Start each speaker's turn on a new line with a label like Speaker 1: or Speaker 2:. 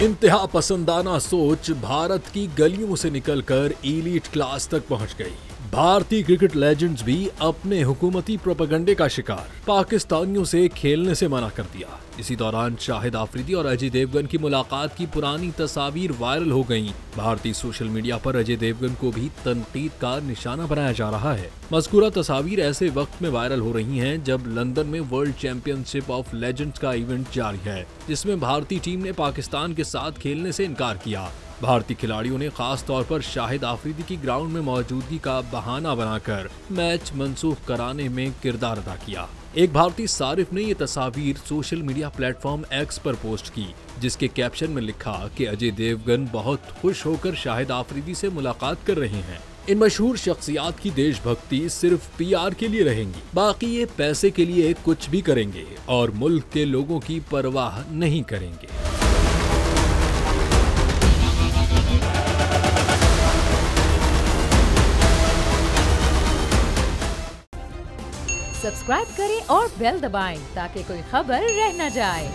Speaker 1: इंतहा पसंदाना सोच भारत की गलियों से निकलकर एलीट क्लास तक पहुंच गई। भारतीय क्रिकेट लेजेंड्स भी अपने हुकूमती प्रोपेगेंडे का शिकार, पाकिस्तानियों से खेलने से मना कर दिया। इसी दौरान शाहिद आफरीदी और अजय देवगन की मुलाकात की पुरानी तस्वीर वायरल हो गईं। भारतीय सोशल मीडिया पर अजय देवगन को भी तनकीद का निशाना बनाया जा रहा है। मज़कूरा तस्वीर ऐसे वक्त में वायरल हो रही हैं जब लंदन में वर्ल्ड चैंपियनशिप ऑफ लेजेंड्स का इवेंट जारी है, जिसमें भारतीय टीम ने पाकिस्तान के साथ खेलने से इनकार किया। भारतीय खिलाड़ियों ने खास तौर पर शाहिद आफरीदी की ग्राउंड में मौजूदगी का बहाना बनाकर मैच मनसूख कराने में किरदार अदा किया। एक भारतीय सारिफ ने ये तस्वीर सोशल मीडिया प्लेटफॉर्म एक्स पर पोस्ट की, जिसके कैप्शन में लिखा कि अजय देवगन बहुत खुश होकर शाहिद आफरीदी से मुलाकात कर रहे हैं। इन मशहूर शख्सियात की देशभक्ति सिर्फ PR के लिए रहेंगी, बाकी ये पैसे के लिए कुछ भी करेंगे और मुल्क के लोगों की परवाह नहीं करेंगे।
Speaker 2: सब्सक्राइब करें और बेल दबाएं ताकि कोई खबर रह न जाए।